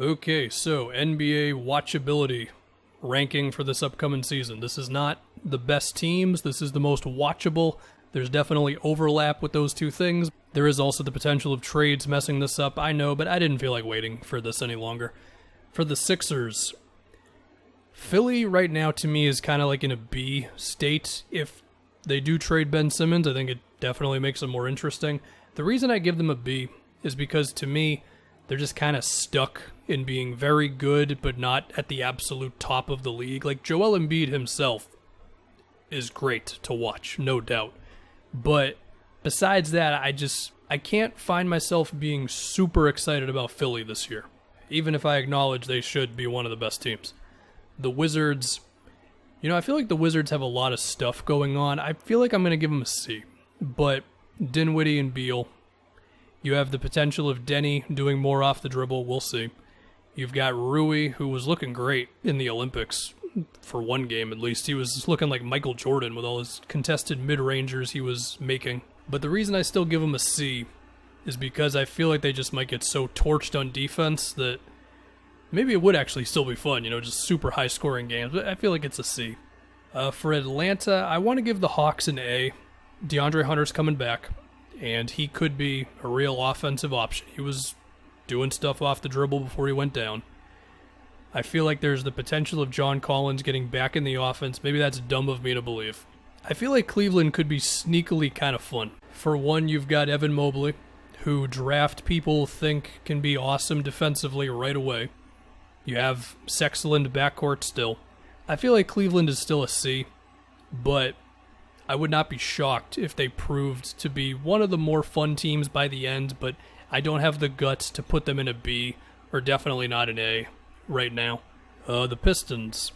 Okay, so NBA Watchability ranking for this upcoming season. This is not the best teams. This is the most watchable. There's definitely overlap with those two things. There is also the potential of trades messing this up, I know, but I didn't feel like waiting for this any longer. For the Sixers, Philly right now to me is kind of like in a B state. If they do trade Ben Simmons, I think it definitely makes them more interesting. The reason I give them a B is because to me, they're just kind of stuck in being very good, but not at the absolute top of the league. Like, Joel Embiid himself is great to watch, no doubt. But besides that, I can't find myself being super excited about Philly this year, even if I acknowledge they should be one of the best teams. The Wizards, I feel like the Wizards have a lot of stuff going on. I feel like I'm going to give them a C. But Dinwiddie and Beal, you have the potential of Denny doing more off the dribble. We'll see. You've got Rui, who was looking great in the Olympics for one game at least. He was looking like Michael Jordan with all his contested mid-rangers he was making. But the reason I still give him a C is because I feel like they just might get so torched on defense that maybe it would actually still be fun, just super high-scoring games. But I feel like it's a C. For Atlanta, I want to give the Hawks an A. DeAndre Hunter's coming back, and he could be a real offensive option. He was doing stuff off the dribble before he went down. I feel like there's the potential of John Collins getting back in the offense. Maybe that's dumb of me to believe. I feel like Cleveland could be sneakily kind of fun. For one, you've got Evan Mobley, who draft people think can be awesome defensively right away. You have Sexland backcourt still. I feel like Cleveland is still a C, but I would not be shocked if they proved to be one of the more fun teams by the end, but I don't have the guts to put them in a B, or definitely not an A right now. The Pistons.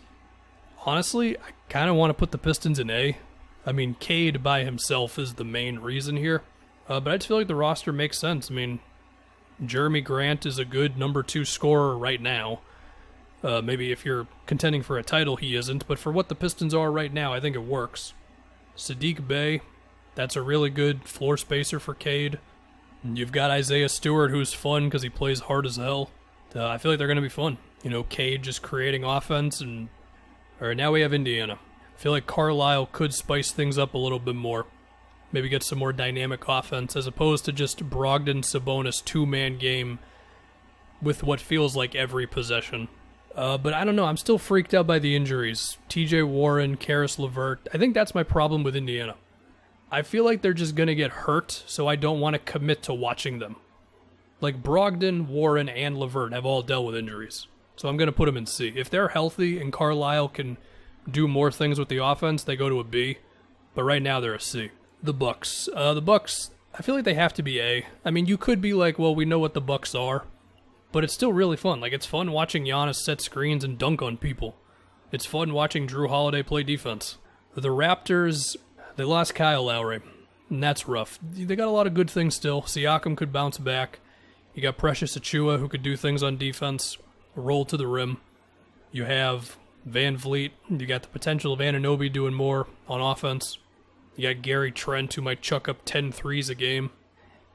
Honestly, I kind of want to put the Pistons in A. I mean, Cade by himself is the main reason here, but I just feel like the roster makes sense. I mean, Jeremy Grant is a good number 2 scorer right now. Maybe if you're contending for a title, he isn't, but for what the Pistons are right now, I think it works. Sadiq Bey, that's a really good floor spacer for Cade. You've got Isaiah Stewart, who's fun because he plays hard as hell. I feel like they're going to be fun. Cade just creating offense, and now we have Indiana. I feel like Carlisle could spice things up a little bit more. Maybe get some more dynamic offense, as opposed to just Brogdon-Sabonis 2-man game with what feels like every possession. But I don't know, I'm still freaked out by the injuries. TJ Warren, Karis LeVert. I think that's my problem with Indiana. I feel like they're just going to get hurt, so I don't want to commit to watching them. Like, Brogdon, Warren, and LeVert have all dealt with injuries, so I'm going to put them in C. If they're healthy and Carlisle can do more things with the offense, they go to a B, but right now they're a C. The Bucks. I feel like they have to be A. I mean, you could be like, well, we know what the Bucks are, but it's still really fun. Like, it's fun watching Giannis set screens and dunk on people. It's fun watching Drew Holiday play defense. The Raptors, they lost Kyle Lowry, and that's rough. They got a lot of good things still. Siakam could bounce back. You got Precious Achiuwa, who could do things on defense, roll to the rim. You have Van Vliet. You got the potential of Anunoby doing more on offense. You got Gary Trent, who might chuck up 10 threes a game.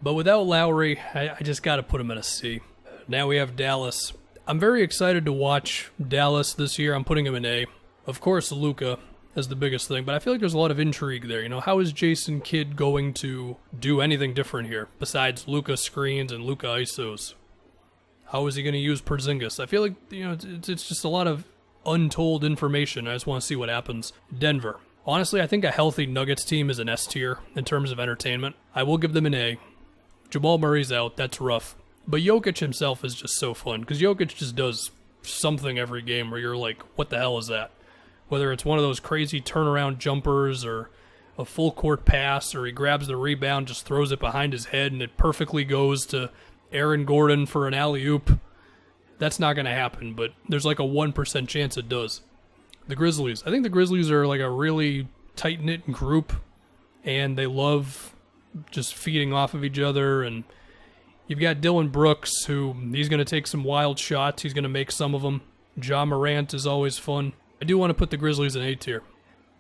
But without Lowry, I just got to put him in a C. Now we have Dallas. I'm very excited to watch Dallas this year. I'm putting him in A. Of course, Luka is the biggest thing, but I feel like there's a lot of intrigue there. How is Jason Kidd going to do anything different here besides Luka screens and Luka ISOs? How is he going to use Porzingis? I feel like, it's just a lot of untold information. I just want to see what happens. Denver. Honestly, I think a healthy Nuggets team is an S tier in terms of entertainment. I will give them an A. Jamal Murray's out. That's rough. But Jokic himself is just so fun, because Jokic just does something every game where you're like, what the hell is that? Whether it's one of those crazy turnaround jumpers or a full court pass, or he grabs the rebound, just throws it behind his head, and it perfectly goes to Aaron Gordon for an alley-oop. That's not going to happen, but there's like a 1% chance it does. The Grizzlies. I think the Grizzlies are like a really tight-knit group, and they love just feeding off of each other, and you've got Dylan Brooks, who he's going to take some wild shots. He's going to make some of them. Ja Morant is always fun. I do want to put the Grizzlies in A tier.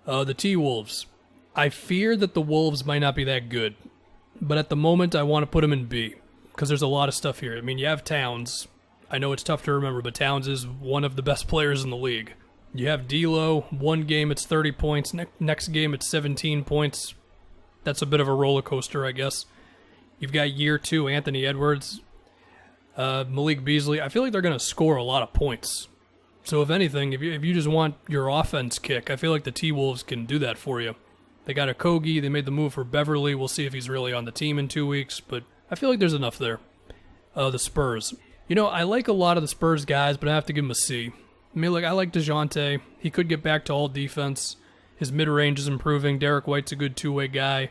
The T-Wolves. I fear that the Wolves might not be that good, but at the moment I want to put them in B, because there's a lot of stuff here. I mean, you have Towns. I know it's tough to remember, but Towns is one of the best players in the league. You have D'Lo, one game it's 30 points, next game it's 17 points. That's a bit of a roller coaster, I guess. You've got year 2, Anthony Edwards, Malik Beasley. I feel like they're going to score a lot of points. So if anything, if you just want your offense kick, I feel like the T-Wolves can do that for you. They got a Kogi, they made the move for Beverly. We'll see if he's really on the team in 2 weeks, but I feel like there's enough there. The Spurs. I like a lot of the Spurs guys, but I have to give them a C. I like DeJounte. He could get back to all defense. His mid-range is improving. Derek White's a good two-way guy.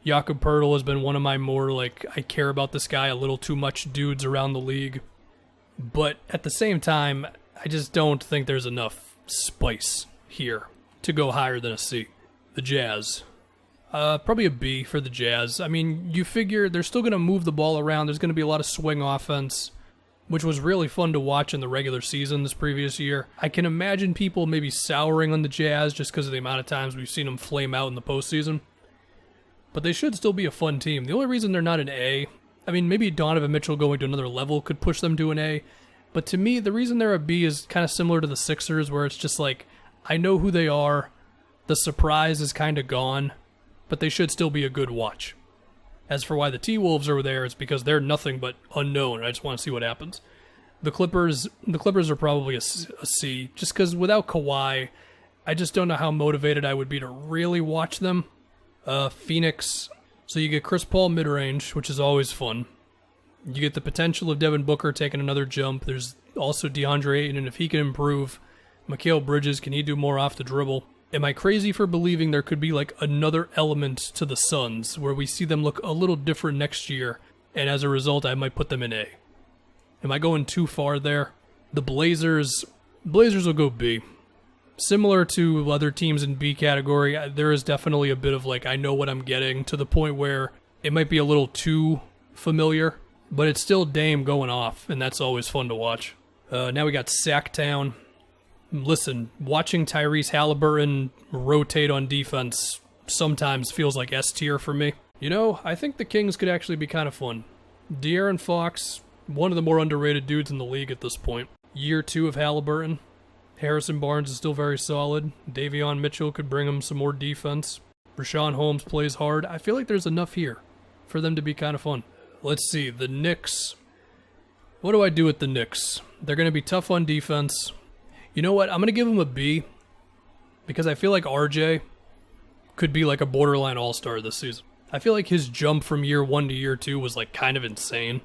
Jakob Poeltl has been one of my more, I care about this guy a little too much dudes around the league. But at the same time, I just don't think there's enough spice here to go higher than a C. The Jazz. Probably a B for the Jazz. I mean, you figure they're still going to move the ball around. There's going to be a lot of swing offense, which was really fun to watch in the regular season this previous year. I can imagine people maybe souring on the Jazz just because of the amount of times we've seen them flame out in the postseason. But they should still be a fun team. The only reason they're not an A, I mean, maybe Donovan Mitchell going to another level could push them to an A. But to me, the reason they're a B is kind of similar to the Sixers, where it's just I know who they are. The surprise is kind of gone, but they should still be a good watch. As for why the T-Wolves are there, it's because they're nothing but unknown. I just want to see what happens. The Clippers are probably a C, just because without Kawhi, I just don't know how motivated I would be to really watch them. Phoenix, so you get Chris Paul mid-range, which is always fun. You get the potential of Devin Booker taking another jump. There's also DeAndre Ayton, and if he can improve, Mikal Bridges, can he do more off the dribble? Am I crazy for believing there could be another element to the Suns where we see them look a little different next year, and as a result, I might put them in A? Am I going too far there? The Blazers will go B. Similar to other teams in B category, there is definitely a bit of I know what I'm getting, to the point where it might be a little too familiar, but it's still Dame going off, and that's always fun to watch. Now we got Sacktown. Listen, watching Tyrese Halliburton rotate on defense sometimes feels like S tier for me. I think the Kings could actually be kind of fun. De'Aaron Fox, one of the more underrated dudes in the league at this point. Year 2 of Halliburton. Harrison Barnes is still very solid. Davion Mitchell could bring him some more defense. Rashawn Holmes plays hard. I feel like there's enough here for them to be kind of fun. Let's see, the Knicks. What do I do with the Knicks? They're going to be tough on defense. You know what? I'm going to give them a B because I feel like RJ could be a borderline all-star this season. I feel like his jump from year 1 to year 2 was kind of insane.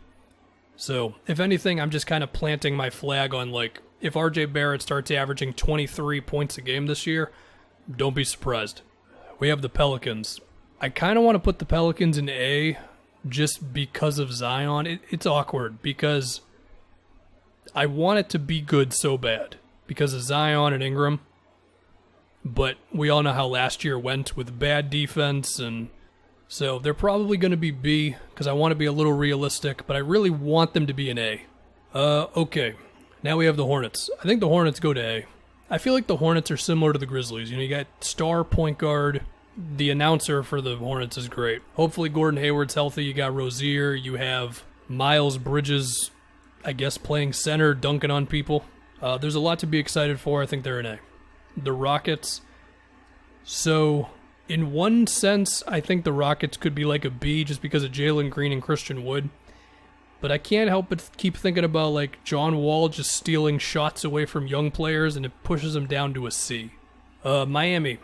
So, if anything, I'm just kind of planting my flag on if RJ Barrett starts averaging 23 points a game this year, don't be surprised. We have the Pelicans. I kind of want to put the Pelicans in A just because of Zion. It's awkward because I want it to be good so bad because of Zion and Ingram. But we all know how last year went with bad defense, and so they're probably going to be B because I want to be a little realistic, but I really want them to be an A. Okay. Now we have the Hornets. I think the Hornets go to A. I feel like the Hornets are similar to the Grizzlies. You got star point guard. The announcer for the Hornets is great. Hopefully Gordon Hayward's healthy. You got Rozier. You have Miles Bridges, I guess, playing center, dunking on people. There's a lot to be excited for. I think they're an A. The Rockets. So, in one sense, I think the Rockets could be a B just because of Jalen Green and Christian Wood. But I can't help but keep thinking about John Wall just stealing shots away from young players, and it pushes him down to a C. Miami.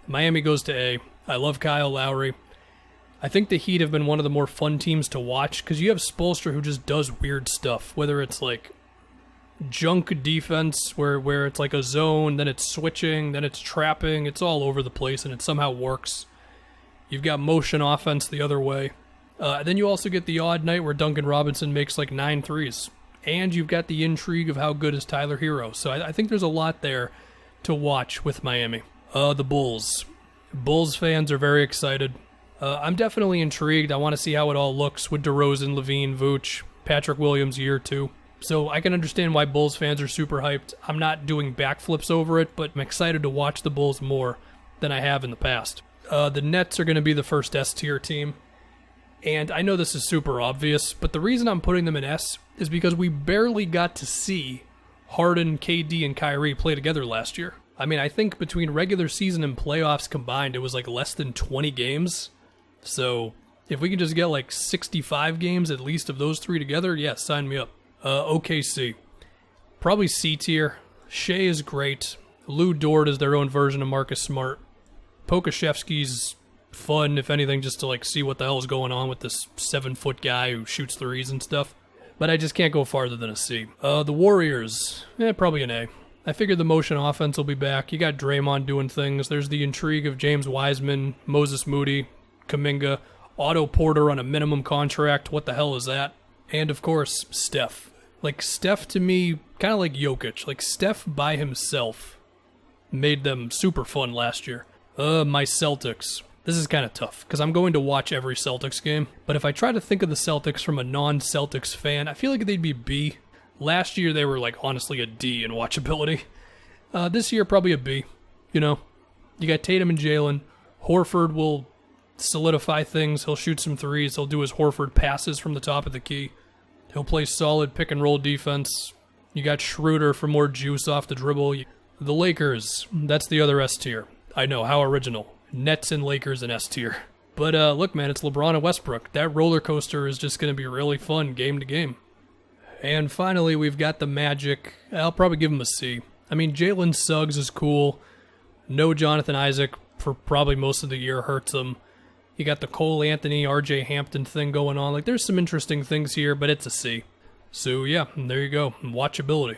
Miami goes to A. I love Kyle Lowry. I think the Heat have been one of the more fun teams to watch because you have Spoelstra who just does weird stuff, whether it's junk defense where it's a zone, then it's switching, then it's trapping. It's all over the place, and it somehow works. You've got motion offense the other way. Then you also get the odd night where Duncan Robinson makes 9 threes. And you've got the intrigue of how good is Tyler Hero. So I think there's a lot there to watch with Miami. The Bulls. Bulls fans are very excited. I'm definitely intrigued. I want to see how it all looks with DeRozan, Levine, Vooch, Patrick Williams year 2. So I can understand why Bulls fans are super hyped. I'm not doing backflips over it, but I'm excited to watch the Bulls more than I have in the past. The Nets are going to be the first S-tier team. And I know this is super obvious, but the reason I'm putting them in S is because we barely got to see Harden, KD, and Kyrie play together last year. I mean, I think between regular season and playoffs combined, it was like less than 20 games. So if we can just get like 65 games at least of those three together, yeah, sign me up. OKC. Probably C tier. Shea is great. Lou Dort is their own version of Marcus Smart. Pokashevsky's fun, if anything, just to like see what the hell is going on with this 7-foot guy who shoots threes and stuff. But I just can't go farther than a C. The Warriors, probably an A. I figured the motion offense will be back. You got Draymond doing things. There's the intrigue of James Wiseman, Moses Moody, Kuminga, Otto Porter on a minimum contract. What the hell is that? And of course, Steph. Like Steph to me, kind of like Jokic. Like Steph by himself made them super fun last year. My Celtics. This is kind of tough, because I'm going to watch every Celtics game, but if I try to think of the Celtics from a non-Celtics fan, I feel like they'd be B. Last year, they were, like, honestly a D in watchability. This year, probably a B. You know, you got Tatum and Jalen. Horford will solidify things. He'll shoot some threes. He'll do his Horford passes from the top of the key. He'll play solid pick-and-roll defense. You got Schroeder for more juice off the dribble. The Lakers, that's the other S tier. I know, how original. Nets and Lakers in S tier. But look, man, it's LeBron and Westbrook. That roller coaster is just going to be really fun game to game. And finally, we've got the Magic. I'll probably give them a C. I mean, Jalen Suggs is cool. No Jonathan Isaac for probably most of the year hurts them. You got the Cole Anthony, RJ Hampton thing going on. Like, there's some interesting things here, but it's a C. So, yeah, there you go. Watchability.